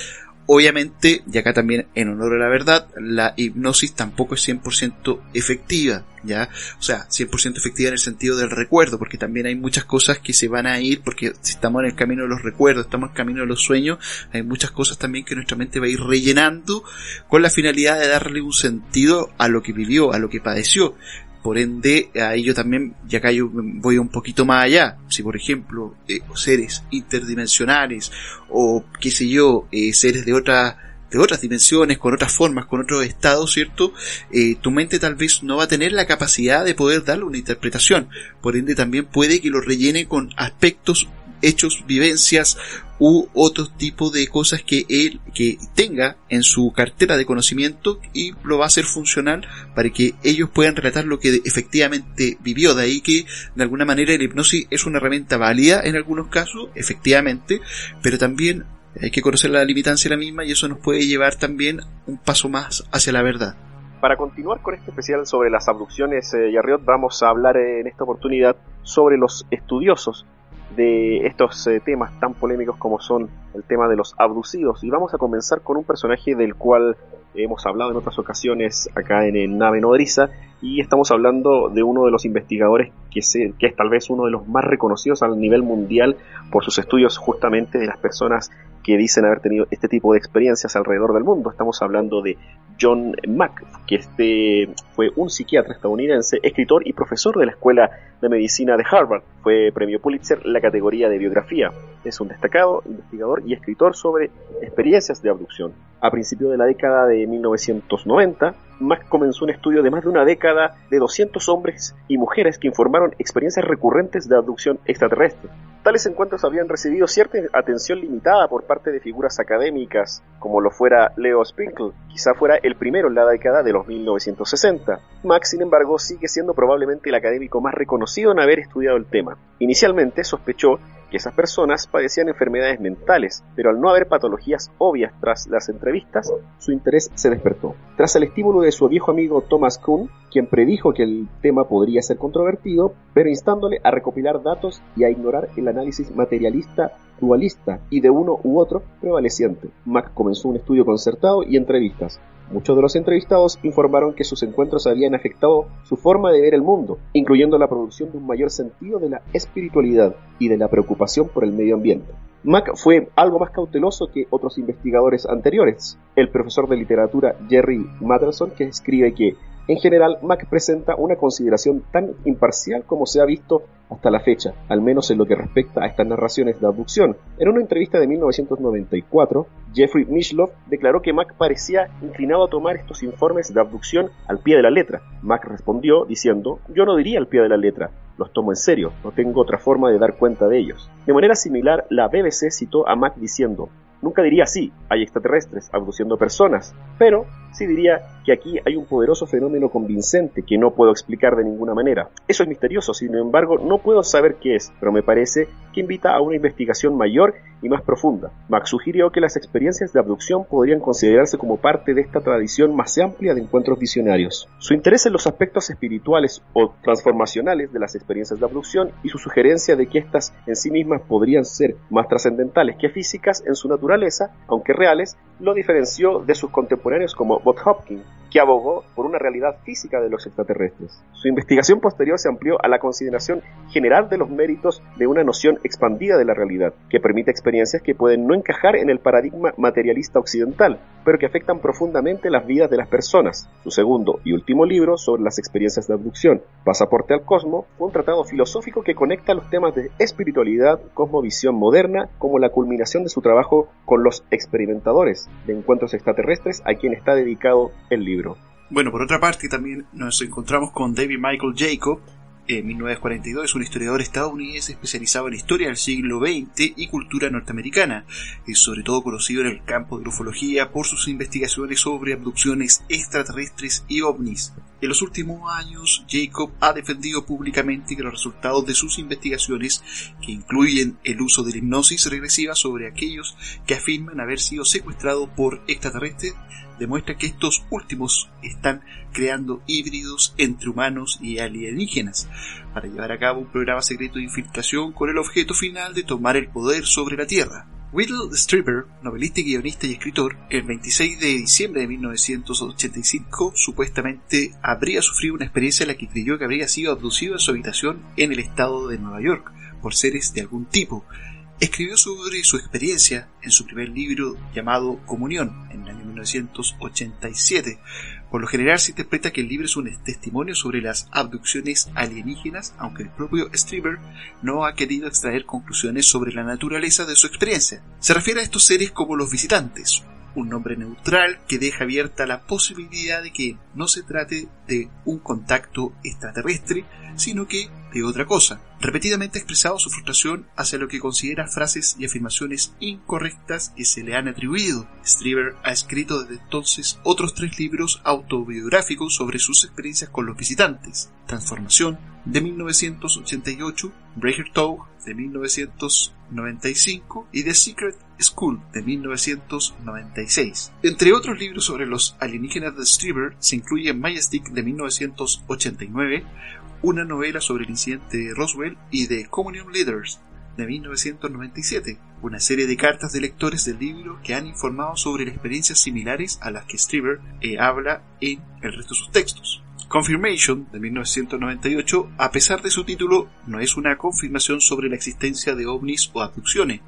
Obviamente, y acá también en honor a la verdad, la hipnosis tampoco es 100% efectiva, ¿ya? O sea, 100% efectiva en el sentido del recuerdo, porque también hay muchas cosas que se van a ir, porque si estamos en el camino de los recuerdos, estamos en el camino de los sueños, hay muchas cosas también que nuestra mente va a ir rellenando con la finalidad de darle un sentido a lo que vivió, a lo que padeció. Por ende, ahí yo también, y acá yo voy un poquito más allá. Si por ejemplo, seres interdimensionales, o qué sé yo, seres de otras dimensiones, con otras formas, con otros estados, ¿cierto? Tu mente tal vez no va a tener la capacidad de poder darle una interpretación. Por ende, también puede que lo rellene con aspectos, hechos, vivencias u otro tipo de cosas que él tenga en su cartera de conocimiento, y lo va a hacer funcional para que ellos puedan relatar lo que efectivamente vivió. De ahí que de alguna manera la hipnosis es una herramienta válida en algunos casos, efectivamente, pero también hay que conocer la limitancia de la misma, y eso nos puede llevar también un paso más hacia la verdad. Para continuar con este especial sobre las abducciones, Yarriot, vamos a hablar en esta oportunidad sobre los estudiosos de estos temas tan polémicos como son el tema de los abducidos, y vamos a comenzar con un personaje del cual hemos hablado en otras ocasiones acá en Nave Nodriza, y estamos hablando de uno de los investigadores que es tal vez uno de los más reconocidos a nivel mundial por sus estudios justamente de las personas que dicen haber tenido este tipo de experiencias alrededor del mundo. Estamos hablando de John Mack, que fue un psiquiatra estadounidense, escritor y profesor de la Escuela de Medicina de Harvard. Fue premio Pulitzer en la categoría de biografía. Es un destacado investigador y escritor sobre experiencias de abducción. A principios de la década de 1990, Mack comenzó un estudio de más de una década de 200 hombres y mujeres que informaron experiencias recurrentes de abducción extraterrestre. Tales encuentros habían recibido cierta atención limitada por parte de figuras académicas, como lo fuera Leo Sprinkle, quizá fuera el primero en la década de los 1960. Mack, sin embargo, sigue siendo probablemente el académico más reconocido en haber estudiado el tema. Inicialmente sospechó que esas personas padecían enfermedades mentales, pero al no haber patologías obvias tras las entrevistas, su interés se despertó. Tras el estímulo de su viejo amigo Thomas Kuhn, quien predijo que el tema podría ser controvertido, pero instándole a recopilar datos y a ignorar el análisis materialista dualista y de uno u otro prevaleciente, Mack comenzó un estudio concertado y entrevistas. Muchos de los entrevistados informaron que sus encuentros habían afectado su forma de ver el mundo, incluyendo la producción de un mayor sentido de la espiritualidad y de la preocupación por el medio ambiente. Mack fue algo más cauteloso que otros investigadores anteriores. El profesor de literatura Jerry Matterson, que escribe que, en general, Mack presenta una consideración tan imparcial como se ha visto hasta la fecha, al menos en lo que respecta a estas narraciones de abducción. En una entrevista de 1994, Jeffrey Mishlove declaró que Mack parecía inclinado a tomar estos informes de abducción al pie de la letra. Mack respondió diciendo: "Yo no diría al pie de la letra, los tomo en serio, no tengo otra forma de dar cuenta de ellos". De manera similar, la BBC citó a Mack diciendo: "Nunca diría así, hay extraterrestres abduciendo personas, pero sí diría que aquí hay un poderoso fenómeno convincente que no puedo explicar de ninguna manera. Eso es misterioso, sin embargo no puedo saber qué es, pero me parece que invita a una investigación mayor y más profunda". Mack sugirió que las experiencias de abducción podrían considerarse como parte de esta tradición más amplia de encuentros visionarios. Su interés en los aspectos espirituales o transformacionales de las experiencias de abducción y su sugerencia de que éstas en sí mismas podrían ser más trascendentales que físicas en su naturaleza, aunque reales, lo diferenció de sus contemporáneos como Bob Hopkins, que abogó por una realidad física de los extraterrestres. Su investigación posterior se amplió a la consideración general de los méritos de una noción expandida de la realidad, que permite experiencias que pueden no encajar en el paradigma materialista occidental, pero que afectan profundamente las vidas de las personas. Su segundo y último libro sobre las experiencias de abducción, Pasaporte al Cosmos, fue un tratado filosófico que conecta los temas de espiritualidad, cosmovisión moderna, como la culminación de su trabajo con los experimentadores de encuentros extraterrestres, a quien está dedicado el libro. Bueno, por otra parte también nos encontramos con David Michael Jacob. En 1942 es un historiador estadounidense especializado en historia del siglo XX y cultura norteamericana. Es sobre todo conocido en el campo de la ufología por sus investigaciones sobre abducciones extraterrestres y ovnis. En los últimos años, Jacob ha defendido públicamente que los resultados de sus investigaciones, que incluyen el uso de la hipnosis regresiva sobre aquellos que afirman haber sido secuestrados por extraterrestres, demuestra que estos últimos están creando híbridos entre humanos y alienígenas para llevar a cabo un programa secreto de infiltración con el objeto final de tomar el poder sobre la Tierra. Whittle Strieber, novelista, guionista y escritor, el 26 de diciembre de 1985 supuestamente habría sufrido una experiencia en la que creyó que habría sido abducido en su habitación en el estado de Nueva York por seres de algún tipo. Escribió sobre su experiencia en su primer libro llamado Comunión, en el año 1987. Por lo general se interpreta que el libro es un testimonio sobre las abducciones alienígenas, aunque el propio Strieber no ha querido extraer conclusiones sobre la naturaleza de su experiencia. Se refiere a estos seres como los visitantes, un nombre neutral que deja abierta la posibilidad de que no se trate de un contacto extraterrestre, sino que de otra cosa. Repetidamente ha expresado su frustración hacia lo que considera frases y afirmaciones incorrectas que se le han atribuido. Strieber ha escrito desde entonces otros 3 libros autobiográficos sobre sus experiencias con los visitantes: Transformación, de 1988, Breaker Talk, de 1995 y The Secret School, de 1996. Entre otros libros sobre los alienígenas de Strieber se incluye Majestic, de 1989, una novela sobre el incidente de Roswell, y The Communion Leaders, de 1997, una serie de cartas de lectores del libro que han informado sobre experiencias similares a las que Strieber habla en el resto de sus textos. Confirmation, de 1998, a pesar de su título, no es una confirmación sobre la existencia de ovnis o abducciones,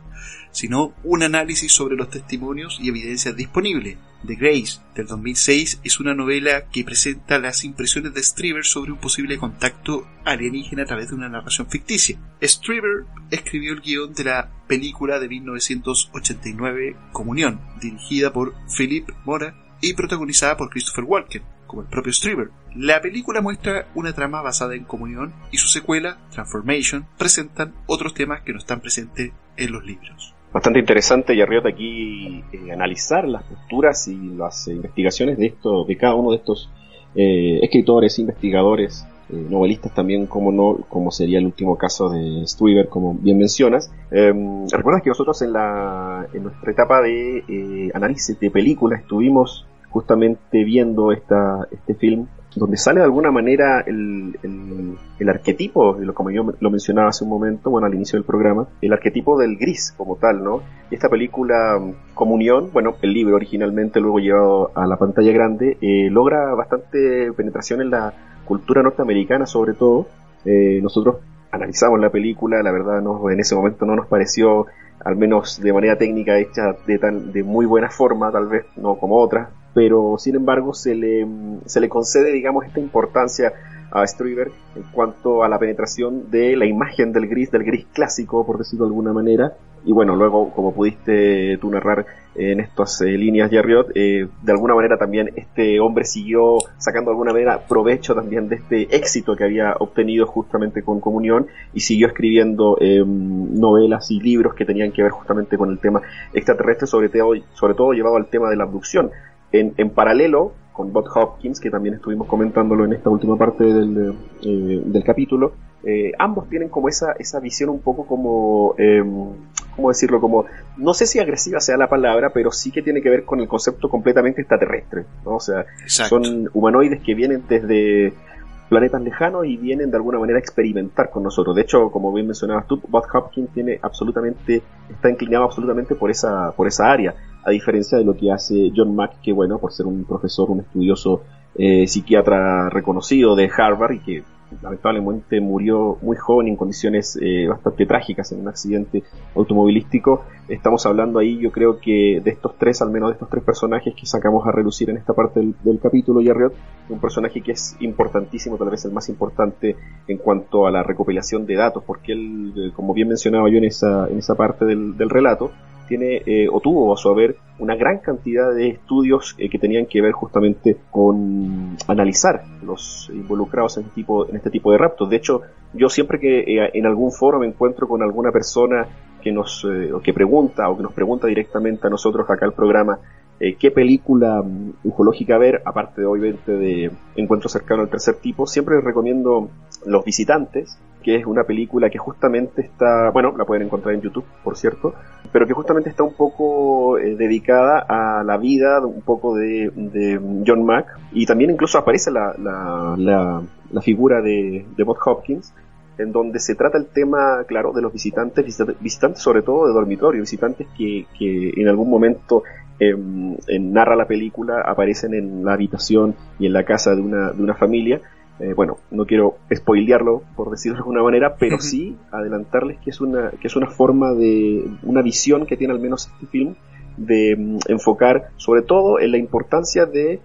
sino un análisis sobre los testimonios y evidencias disponibles. The Grace, del 2006, es una novela que presenta las impresiones de Strieber sobre un posible contacto alienígena a través de una narración ficticia. Strieber escribió el guión de la película de 1989 Comunión, dirigida por Philip Mora y protagonizada por Christopher Walken, como el propio Strieber. La película muestra una trama basada en Comunión y su secuela, Transformation, presentan otros temas que no están presentes en los libros. Bastante interesante, Yarriot, aquí analizar las posturas y las investigaciones de cada uno de estos escritores, investigadores, novelistas también, como sería el último caso de Strieber, como bien mencionas. Recuerdas que nosotros en nuestra etapa de análisis de películas estuvimos justamente viendo este film, donde sale de alguna manera el arquetipo, como yo lo mencionaba hace un momento, al inicio del programa, el arquetipo del gris como tal, ¿no? Y esta película Comunión, el libro originalmente, luego llevado a la pantalla grande, logra bastante penetración en la cultura norteamericana, sobre todo. Nosotros analizamos la película, la verdad en ese momento no nos pareció, al menos de manera técnica, hecha de muy buena forma, tal vez no como otras, pero sin embargo se le concede, digamos, esta importancia a Strieber en cuanto a la penetración de la imagen del gris clásico, por decirlo de alguna manera. Y luego, como pudiste tú narrar en estas líneas, Yarriot, de alguna manera también este hombre siguió sacando de alguna manera provecho también de este éxito que había obtenido justamente con Comunión, y siguió escribiendo novelas y libros que tenían que ver justamente con el tema extraterrestre, sobre todo llevado al tema de la abducción. En paralelo con Bob Hopkins, que también estuvimos comentándolo en esta última parte del capítulo, ambos tienen como esa visión un poco como, ¿cómo decirlo? Como, no sé si agresiva sea la palabra, pero sí que tiene que ver con el concepto completamente extraterrestre, ¿no? O sea, exacto, son humanoides que vienen desde planetas lejanos y vienen de alguna manera a experimentar con nosotros. De hecho, como bien mencionabas tú, Bob Hopkins está inclinado absolutamente por esa área. a diferencia de lo que hace John Mack, que bueno, por ser un profesor, un estudioso psiquiatra reconocido de Harvard y que lamentablemente murió muy joven en condiciones bastante trágicas en un accidente automovilístico. Estamos hablando ahí, yo creo que de estos tres, al menos de estos tres personajes que sacamos a relucir en esta parte del capítulo, Yarriot, un personaje que es importantísimo, tal vez el más importante en cuanto a la recopilación de datos, porque él, como bien mencionaba yo en esa parte del relato, tiene o tuvo a su haber una gran cantidad de estudios que tenían que ver justamente con analizar los involucrados en este tipo de raptos. De hecho, yo siempre que en algún foro me encuentro con alguna persona que nos pregunta o que nos pregunta directamente a nosotros acá al programa qué película ufológica ver, aparte de obviamente de Encuentro cercano al tercer tipo, siempre les recomiendo Los Visitantes, que es una película que justamente está, bueno, la pueden encontrar en YouTube, por cierto, pero que justamente está un poco dedicada a la vida un poco de John Mack, y también incluso aparece la figura de Bob Hopkins, en donde se trata el tema, claro, de los visitantes sobre todo de dormitorio, visitantes que en algún momento narra la película, aparecen en la habitación y en la casa de una familia. Bueno, no quiero spoilearlo, por decirlo de alguna manera, pero sí adelantarles que es una forma de una visión que tiene al menos este film de enfocar sobre todo en la importancia de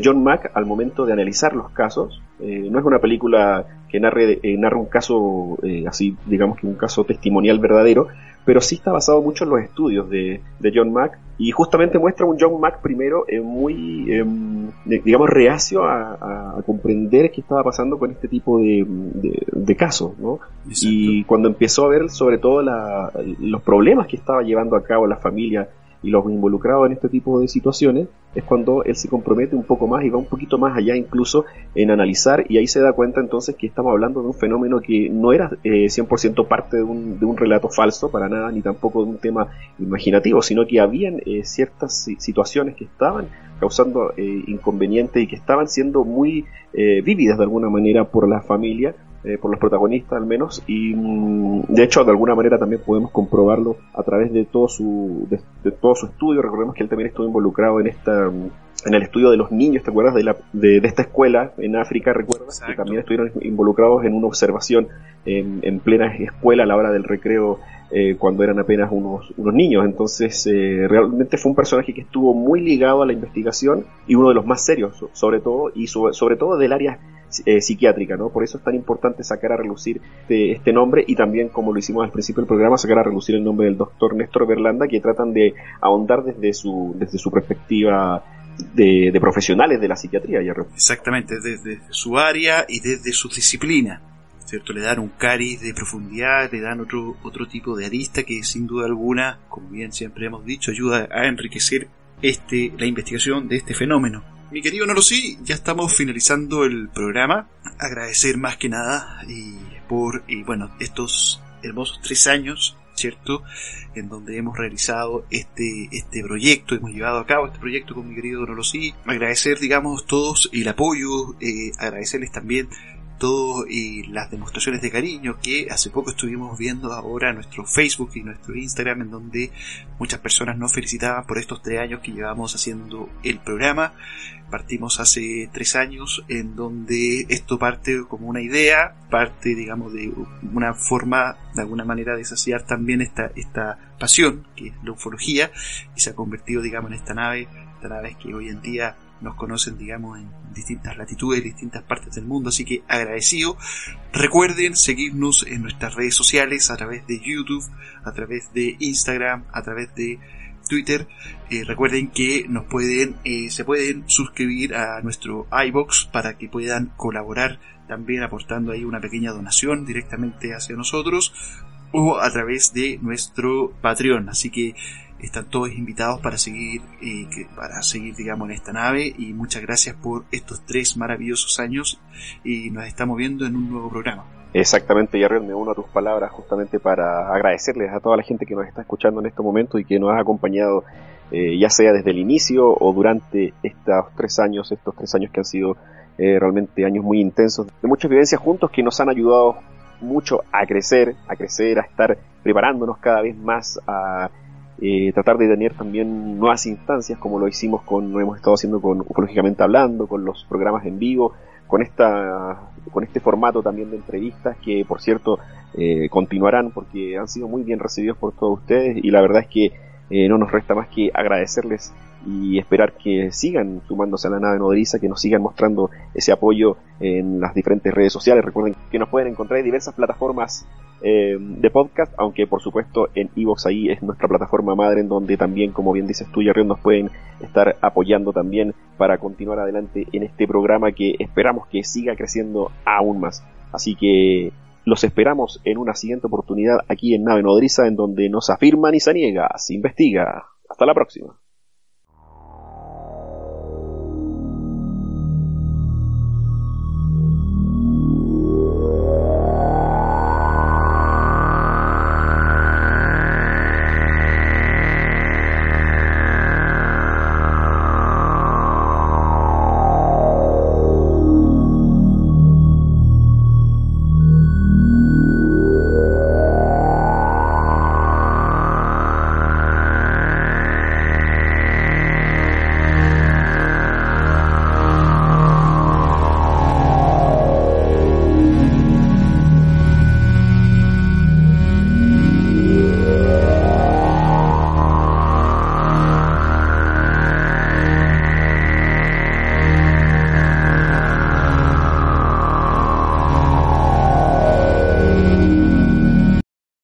John Mack al momento de analizar los casos. No es una película que narre un caso así, digamos que un caso testimonial verdadero, pero sí está basado mucho en los estudios de John Mack, y justamente muestra un John Mack primero muy, digamos, reacio a comprender qué estaba pasando con este tipo de casos, ¿no? Y cuando empezó a ver sobre todo los problemas que estaba llevando a cabo la familia y los involucrados en este tipo de situaciones, es cuando él se compromete un poco más y va un poquito más allá incluso en analizar, y ahí se da cuenta entonces que estamos hablando de un fenómeno que no era 100% parte de un relato falso para nada, ni tampoco de un tema imaginativo, sino que habían ciertas situaciones que estaban causando inconvenientes y que estaban siendo muy vívidas de alguna manera por la familia, por los protagonistas al menos, y de hecho de alguna manera también podemos comprobarlo a través de todo su estudio. Recordemos que él también estuvo involucrado en el estudio de los niños, ¿te acuerdas? De esta escuela en África, ¿recuerdas? Exacto. Que también estuvieron involucrados en una observación en plena escuela a la hora del recreo, cuando eran apenas unos niños. Entonces realmente fue un personaje que estuvo muy ligado a la investigación, y uno de los más serios sobre todo, y sobre todo del área psiquiátrica, ¿no? Por eso es tan importante sacar a relucir este nombre, y también, como lo hicimos al principio del programa, sacar a relucir el nombre del doctor Néstor Berlanda, que tratan de ahondar desde su perspectiva de profesionales de la psiquiatría. Exactamente, desde su área y desde su disciplina, ¿cierto? Le dan un cariz de profundidad, le dan otro tipo de arista que sin duda alguna, como bien siempre hemos dicho, ayuda a enriquecer la investigación de este fenómeno. Mi querido Nolosí, ya estamos finalizando el programa. Agradecer más que nada por estos hermosos 3 años, ¿cierto? En donde hemos realizado este proyecto, hemos llevado a cabo este proyecto con mi querido Nolosí. Agradecer, digamos, todos el apoyo, agradecerles también todas las demostraciones de cariño que hace poco estuvimos viendo ahora en nuestro Facebook y nuestro Instagram, en donde muchas personas nos felicitaban por estos 3 años que llevamos haciendo el programa. Partimos hace 3 años, en donde esto parte como una idea, parte, digamos, de una forma, de alguna manera, de saciar también esta pasión que es la ufología, y se ha convertido, digamos, en esta nave que hoy en día nos conocen, digamos, en distintas latitudes, distintas partes del mundo. Así que agradecido. Recuerden seguirnos en nuestras redes sociales, a través de YouTube, a través de Instagram, a través de Twitter. Recuerden que se pueden suscribir a nuestro iVoox para que puedan colaborar también aportando ahí una pequeña donación directamente hacia nosotros, o a través de nuestro Patreon. Así que están todos invitados para seguir, digamos, en esta nave, y muchas gracias por estos 3 maravillosos años, y nos estamos viendo en un nuevo programa. Exactamente, Yarriel, me uno a tus palabras justamente para agradecerles a toda la gente que nos está escuchando en este momento y que nos ha acompañado, ya sea desde el inicio o durante estos 3 años que han sido realmente años muy intensos, de muchas vivencias juntos que nos han ayudado mucho a crecer, a estar preparándonos cada vez más, a tratar de tener también nuevas instancias como lo hemos estado haciendo con Ufológicamente Hablando, con los programas en vivo, con este formato también de entrevistas que, por cierto, continuarán porque han sido muy bien recibidos por todos ustedes, y la verdad es que no nos resta más que agradecerles y esperar que sigan sumándose a la nave nodriza, que nos sigan mostrando ese apoyo en las diferentes redes sociales. Recuerden que nos pueden encontrar en diversas plataformas de podcast, aunque por supuesto en iVoox ahí es nuestra plataforma madre, en donde también, como bien dices tú, Jerry, nos pueden estar apoyando también para continuar adelante en este programa que esperamos que siga creciendo aún más. Así que los esperamos en una siguiente oportunidad aquí en Nave Nodriza, en donde no se afirma ni se niega, se investiga. Hasta la próxima.